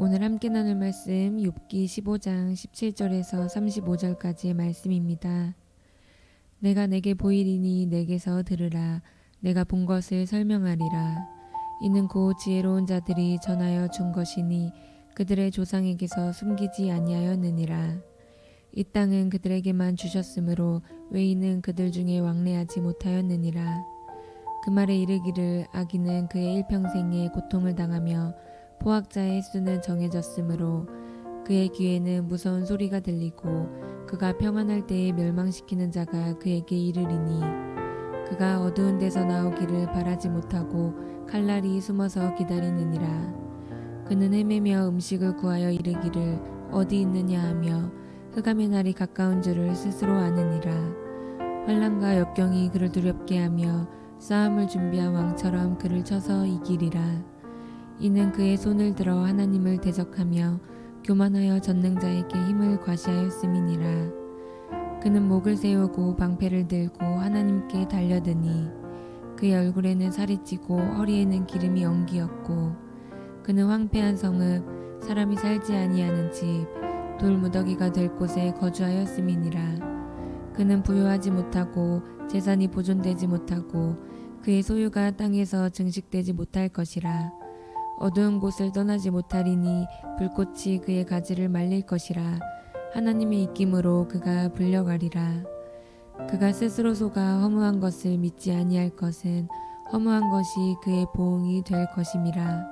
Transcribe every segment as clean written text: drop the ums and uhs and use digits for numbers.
오늘 함께 나눌 말씀 욥기 15장 17절에서 35절까지의 말씀입니다. 내가 내게 보이리니 내게서 들으라. 내가 본 것을 설명하리라. 이는 곧 지혜로운 자들이 전하여 준 것이니 그들의 조상에게서 숨기지 아니하였느니라. 이 땅은 그들에게만 주셨으므로 외인은 그들 중에 왕래하지 못하였느니라. 그 말에 이르기를 악인은 그의 일평생에 고통을 당하며 포악자의 수는 정해졌으므로 그의 귀에는 무서운 소리가 들리고 그가 평안할 때에 멸망시키는 자가 그에게 이르리니 그가 어두운 데서 나오기를 바라지 못하고 칼날이 숨어서 기다리느니라. 그는 헤매며 음식을 구하여 이르기를 어디 있느냐 하며 흑암의 날이 가까운 줄을 스스로 아느니라. 환난과 역경이 그를 두렵게 하며 싸움을 준비한 왕처럼 그를 쳐서 이기리라. 이는 그의 손을 들어 하나님을 대적하며 교만하여 전능자에게 힘을 과시하였음이니라. 그는 목을 세우고 방패를 들고 하나님께 달려드니 그의 얼굴에는 살이 찌고 허리에는 기름이 엉기었고 그는 황폐한 성읍 사람이 살지 아니하는 집 돌무더기가 될 곳에 거주하였음이니라. 그는 부유하지 못하고 재산이 보존되지 못하고 그의 소유가 땅에서 증식되지 못할 것이라. 어두운 곳을 떠나지 못하리니 불꽃이 그의 가지를 말릴 것이라. 하나님의 입김으로 그가 불려가리라. 그가 스스로 속아 허무한 것을 믿지 아니할 것은 허무한 것이 그의 보응이 될 것임이라.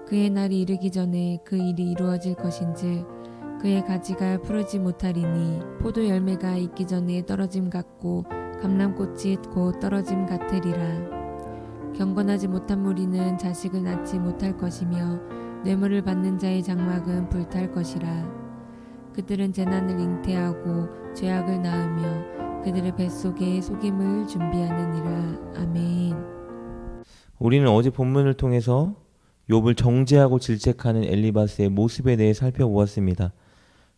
그의 날이 이르기 전에 그 일이 이루어질 것인즉 그의 가지가 푸르지 못하리니 포도 열매가 익기 전에 떨어짐 같고 감람꽃이 곧 떨어짐 같으리라. 경건하지 못한 무리는 자식을 낳지 못할 것이며 뇌물을 받는 자의 장막은 불탈 것이라. 그들은 재난을 잉태하고 죄악을 낳으며 그들의 뱃속에 속임을 준비하느니라. 아멘. 우리는 어제 본문을 통해서 욥을 정죄하고 질책하는 엘리바스의 모습에 대해 살펴보았습니다.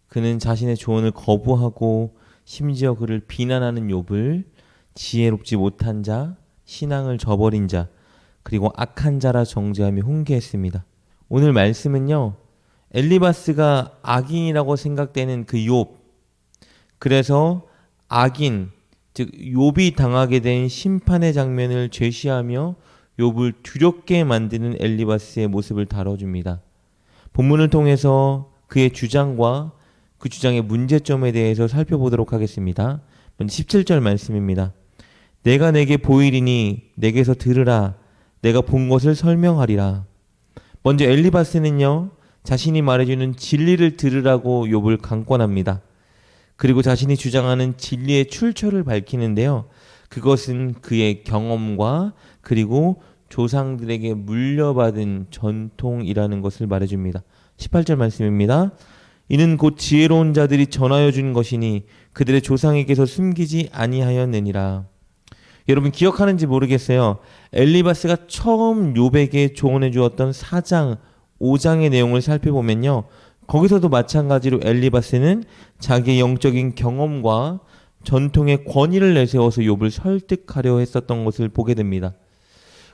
그는 자신의 조언을 거부하고 심지어 그를 비난하는 욥을 지혜롭지 못한 자, 신앙을 저버린 자, 그리고 악한 자라 정죄하며 훈계했습니다. 오늘 말씀은요, 엘리바스가 악인이라고 생각되는 그 욥, 그래서 악인, 즉 욥이 당하게 된 심판의 장면을 제시하며 욥을 두렵게 만드는 엘리바스의 모습을 다뤄줍니다. 본문을 통해서 그의 주장과 그 주장의 문제점에 대해서 살펴보도록 하겠습니다. 먼저 17절 말씀입니다. 내가 내게 보이리니 내게서 들으라. 내가 본 것을 설명하리라. 먼저 엘리바스는요, 자신이 말해주는 진리를 들으라고 욥을 강권합니다. 그리고 자신이 주장하는 진리의 출처를 밝히는데요. 그것은 그의 경험과 그리고 조상들에게 물려받은 전통이라는 것을 말해줍니다. 18절 말씀입니다. 이는 곧 지혜로운 자들이 전하여 준 것이니 그들의 조상에게서 숨기지 아니하였느니라. 여러분 기억하는지 모르겠어요. 엘리바스가 처음 욥에게 조언해 주었던 4장, 5장의 내용을 살펴보면요. 거기서도 마찬가지로 엘리바스는 자기의 영적인 경험과 전통의 권위를 내세워서 욥을 설득하려 했었던 것을 보게 됩니다.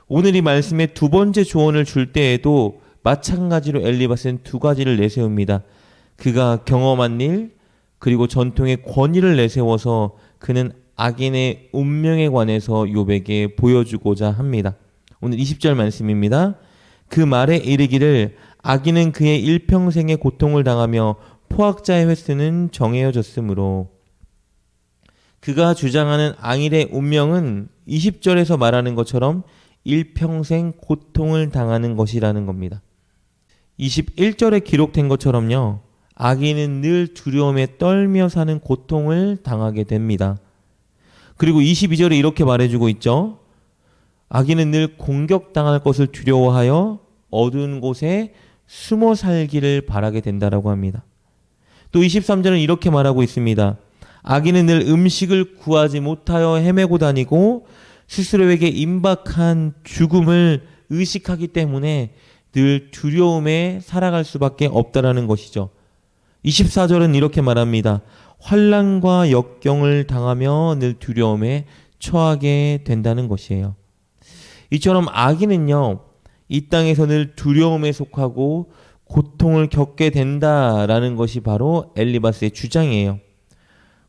오늘 이 말씀의 두 번째 조언을 줄 때에도 마찬가지로 엘리바스는 두 가지를 내세웁니다. 그가 경험한 일, 그리고 전통의 권위를 내세워서 그는 악인의 운명에 관해서 욥에게 보여주고자 합니다. 오늘 20절 말씀입니다. 그 말에 이르기를 악인은 그의 일평생의 고통을 당하며 포악자의 횟수는 정해졌으므로. 그가 주장하는 악인의 운명은 20절에서 말하는 것처럼 일평생 고통을 당하는 것이라는 겁니다. 21절에 기록된 것처럼요. 악인은 늘 두려움에 떨며 사는 고통을 당하게 됩니다. 그리고 22절에 이렇게 말해주고 있죠. 악인은 늘 공격당할 것을 두려워하여 어두운 곳에 숨어 살기를 바라게 된다라고 합니다. 또 23절은 이렇게 말하고 있습니다. 악인은 늘 음식을 구하지 못하여 헤매고 다니고 스스로에게 임박한 죽음을 의식하기 때문에 늘 두려움에 살아갈 수밖에 없다라는 것이죠. 24절은 이렇게 말합니다. 환난과 역경을 당하며 늘 두려움에 처하게 된다는 것이에요. 이처럼 악인은요, 이 땅에서 늘 두려움에 속하고 고통을 겪게 된다라는 것이 바로 엘리바스의 주장이에요.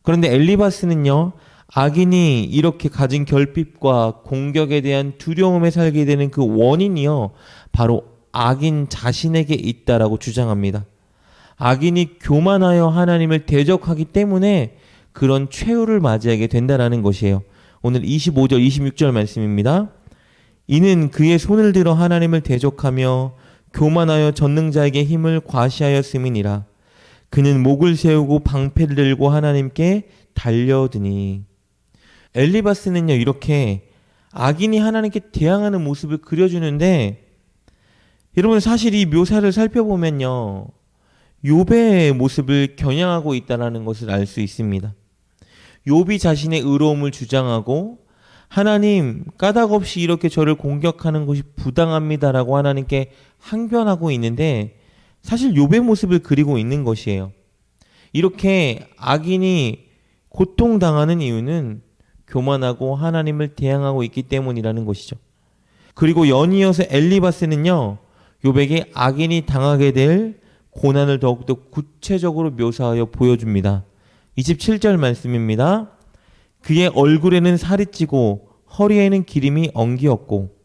그런데 엘리바스는요, 악인이 이렇게 가진 결핍과 공격에 대한 두려움에 살게 되는 그 원인이요, 바로 악인 자신에게 있다라고 주장합니다. 악인이 교만하여 하나님을 대적하기 때문에 그런 최후를 맞이하게 된다라는 것이에요. 오늘 25절, 26절 말씀입니다. 이는 그의 손을 들어 하나님을 대적하며 교만하여 전능자에게 힘을 과시하였음이니라. 그는 목을 세우고 방패를 들고 하나님께 달려드니. 엘리바스는요, 이렇게 악인이 하나님께 대항하는 모습을 그려주는데, 여러분 사실 이 묘사를 살펴보면요, 욥의 모습을 겨냥하고 있다는 것을 알 수 있습니다. 욥이 자신의 의로움을 주장하고 하나님 까닭없이 이렇게 저를 공격하는 것이 부당합니다라고 하나님께 항변하고 있는데, 사실 욥의 모습을 그리고 있는 것이에요. 이렇게 악인이 고통당하는 이유는 교만하고 하나님을 대항하고 있기 때문이라는 것이죠. 그리고 연이어서 엘리바스는요, 욥에게 악인이 당하게 될 고난을 더욱더 구체적으로 묘사하여 보여줍니다. 27절 말씀입니다. 그의 얼굴에는 살이 찌고 허리에는 기름이 엉기었고.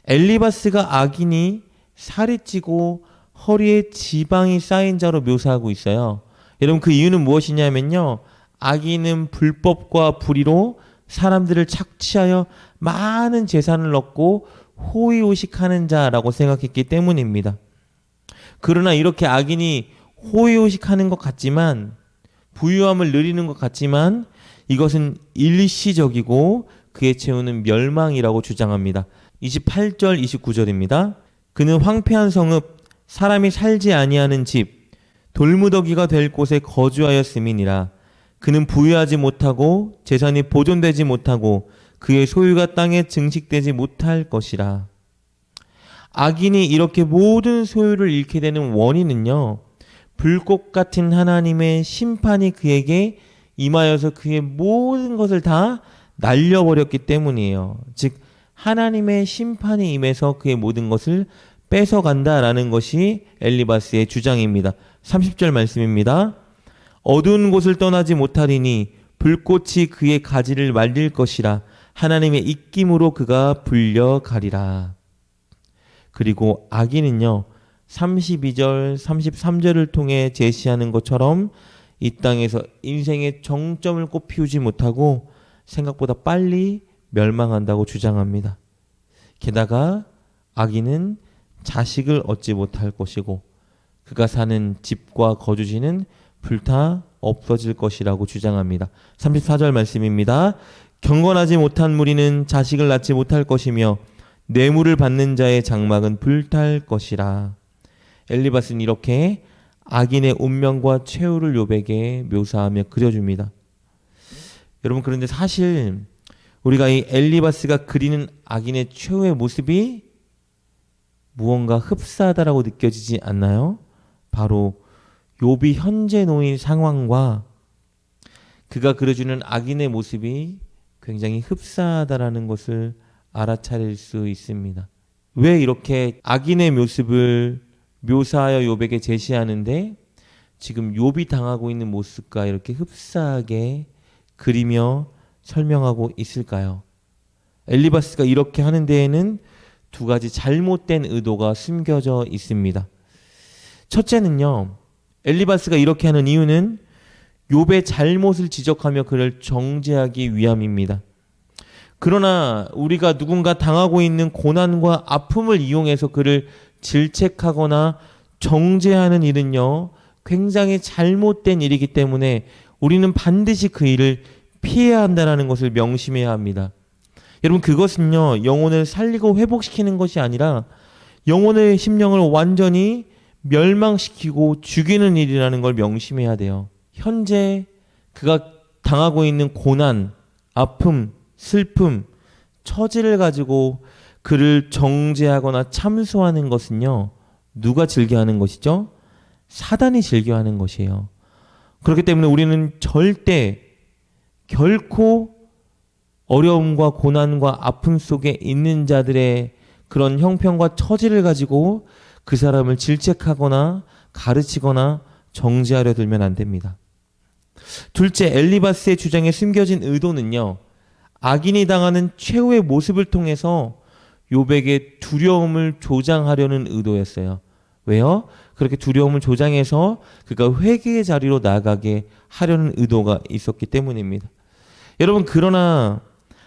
엘리바스가 악인이 살이 찌고 허리에 지방이 쌓인 자로 묘사하고 있어요. 여러분 그 이유는 무엇이냐면요, 악인은 불법과 불의로 사람들을 착취하여 많은 재산을 얻고 호의호식하는 자라고 생각했기 때문입니다. 그러나 이렇게 악인이 호의호식하는 것 같지만, 부유함을 누리는 것 같지만 이것은 일시적이고 그의 최후는 멸망이라고 주장합니다. 28절 29절입니다. 그는 황폐한 성읍, 사람이 살지 아니하는 집, 돌무더기가 될 곳에 거주하였음이니라. 그는 부유하지 못하고 재산이 보존되지 못하고 그의 소유가 땅에 증식되지 못할 것이라. 악인이 이렇게 모든 소유를 잃게 되는 원인은요, 불꽃 같은 하나님의 심판이 그에게 임하여서 그의 모든 것을 다 날려버렸기 때문이에요. 즉 하나님의 심판이 임해서 그의 모든 것을 뺏어간다라는 것이 엘리바스의 주장입니다. 30절 말씀입니다. 어두운 곳을 떠나지 못하리니 불꽃이 그의 가지를 말릴 것이라. 하나님의 입김으로 그가 불려가리라. 그리고 악인은요, 32절, 33절을 통해 제시하는 것처럼 이 땅에서 인생의 정점을 꼭 피우지 못하고 생각보다 빨리 멸망한다고 주장합니다. 게다가 악인은 자식을 얻지 못할 것이고 그가 사는 집과 거주지는 불타 없어질 것이라고 주장합니다. 34절 말씀입니다. 경건하지 못한 무리는 자식을 낳지 못할 것이며 뇌물을 받는 자의 장막은 불탈 것이라. 엘리바스는 이렇게 악인의 운명과 최후를 욥에게 묘사하며 그려줍니다. 여러분 그런데 사실 우리가 이 엘리바스가 그리는 악인의 최후의 모습이 무언가 흡사하다라고 느껴지지 않나요? 바로 욥이 현재 놓인 상황과 그가 그려주는 악인의 모습이 굉장히 흡사하다라는 것을 알아차릴 수 있습니다. 왜 이렇게 악인의 모습을 묘사하여 욥에게 제시하는데 지금 욥이 당하고 있는 모습과 이렇게 흡사하게 그리며 설명하고 있을까요? 엘리바스가 이렇게 하는 데에는 두 가지 잘못된 의도가 숨겨져 있습니다. 첫째는요, 엘리바스가 이렇게 하는 이유는 욥의 잘못을 지적하며 그를 정죄하기 위함입니다. 그러나 우리가 누군가 당하고 있는 고난과 아픔을 이용해서 그를 질책하거나 정죄하는 일은요, 굉장히 잘못된 일이기 때문에 우리는 반드시 그 일을 피해야 한다는 것을 명심해야 합니다. 여러분 그것은요, 영혼을 살리고 회복시키는 것이 아니라 영혼의 심령을 완전히 멸망시키고 죽이는 일이라는 걸 명심해야 돼요. 현재 그가 당하고 있는 고난, 아픔, 슬픔, 처지를 가지고 그를 정죄하거나 참소하는 것은요, 누가 즐겨하는 것이죠? 사단이 즐겨하는 것이에요. 그렇기 때문에 우리는 절대 결코 어려움과 고난과 아픔 속에 있는 자들의 그런 형편과 처지를 가지고 그 사람을 질책하거나 가르치거나 정죄하려 들면 안 됩니다. 둘째, 엘리바스의 주장에 숨겨진 의도는요, 악인이 당하는 최후의 모습을 통해서 욥에게 두려움을 조장하려는 의도였어요. 왜요? 그렇게 두려움을 조장해서 그가 회개의 자리로 나아가게 하려는 의도가 있었기 때문입니다. 여러분, 그러나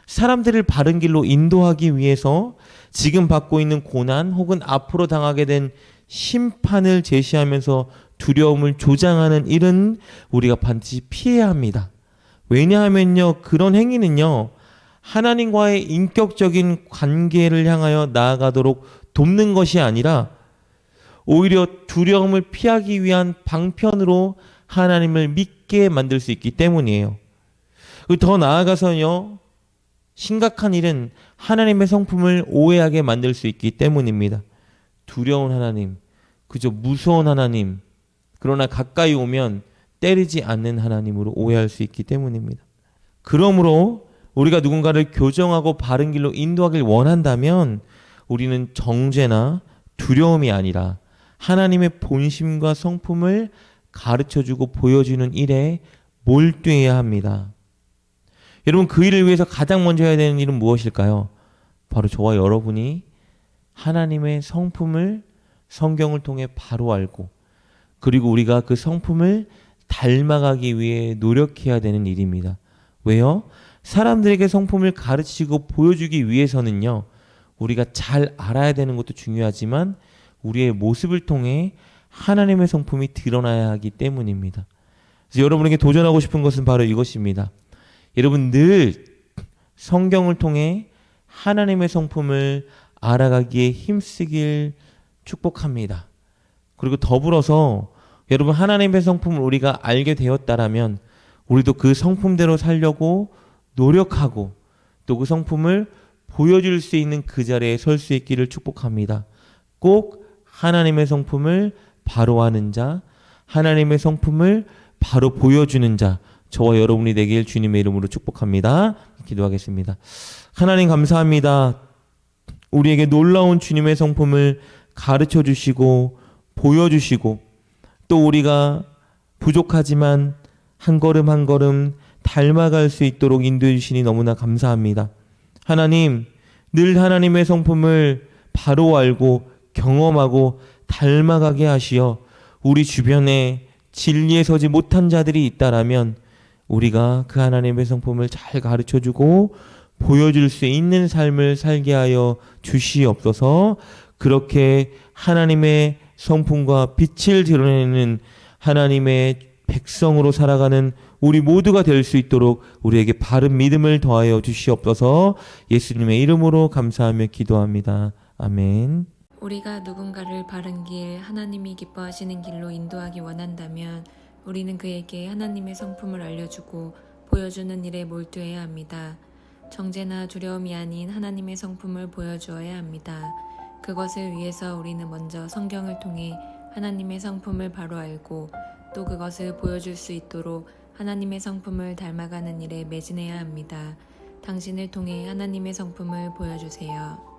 사람들을 바른 길로 인도하기 위해서 지금 받고 있는 고난 혹은 앞으로 당하게 된 심판을 제시하면서 두려움을 조장하는 일은 우리가 반드시 피해야 합니다. 왜냐하면요, 그런 행위는요, 하나님과의 인격적인 관계를 향하여 나아가도록 돕는 것이 아니라 오히려 두려움을 피하기 위한 방편으로 하나님을 믿게 만들 수 있기 때문이에요. 더 나아가서요, 심각한 일은 하나님의 성품을 오해하게 만들 수 있기 때문입니다. 두려운 하나님, 그저 무서운 하나님, 그러나 가까이 오면 때리지 않는 하나님으로 오해할 수 있기 때문입니다. 그러므로 우리가 누군가를 교정하고 바른 길로 인도하길 원한다면 우리는 정죄나 두려움이 아니라 하나님의 본심과 성품을 가르쳐주고 보여주는 일에 몰두해야 합니다. 여러분, 그 일을 위해서 가장 먼저 해야 되는 일은 무엇일까요? 바로 저와 여러분이 하나님의 성품을 성경을 통해 바로 알고, 그리고 우리가 그 성품을 닮아가기 위해 노력해야 되는 일입니다. 왜요? 사람들에게 성품을 가르치고 보여주기 위해서는요, 우리가 잘 알아야 되는 것도 중요하지만 우리의 모습을 통해 하나님의 성품이 드러나야 하기 때문입니다. 그래서 여러분에게 도전하고 싶은 것은 바로 이것입니다. 여러분, 늘 성경을 통해 하나님의 성품을 알아가기에 힘쓰길 축복합니다. 그리고 더불어서 여러분, 하나님의 성품을 우리가 알게 되었다라면 우리도 그 성품대로 살려고 노력하고 또 그 성품을 보여줄 수 있는 그 자리에 설 수 있기를 축복합니다. 꼭 하나님의 성품을 바로 아는 자, 하나님의 성품을 바로 보여주는 자, 저와 여러분이 되길 주님의 이름으로 축복합니다. 기도하겠습니다. 하나님, 감사합니다. 우리에게 놀라운 주님의 성품을 가르쳐 주시고 보여주시고 또 우리가 부족하지만 한 걸음 한 걸음 닮아갈 수 있도록 인도해 주시니 너무나 감사합니다. 하나님, 늘 하나님의 성품을 바로 알고 경험하고 닮아가게 하시어 우리 주변에 진리에 서지 못한 자들이 있다라면 우리가 그 하나님의 성품을 잘 가르쳐주고 보여줄 수 있는 삶을 살게 하여 주시옵소서. 그렇게 하나님의 성품과 빛을 드러내는 하나님의 백성으로 살아가는 우리 모두가 될 수 있도록 우리에게 바른 믿음을 더하여 주시옵소서. 예수님의 이름으로 감사하며 기도합니다. 아멘. 우리가 누군가를 바른 길, 하나님이 기뻐하시는 길로 인도하기 원한다면 우리는 그에게 하나님의 성품을 알려주고 보여주는 일에 몰두해야 합니다. 정죄나 두려움이 아닌 하나님의 성품을 보여주어야 합니다. 그것을 위해서 우리는 먼저 성경을 통해 하나님의 성품을 바로 알고 또 그것을 보여줄 수 있도록 하나님의 성품을 닮아가는 일에 매진해야 합니다. 당신을 통해 하나님의 성품을 보여주세요.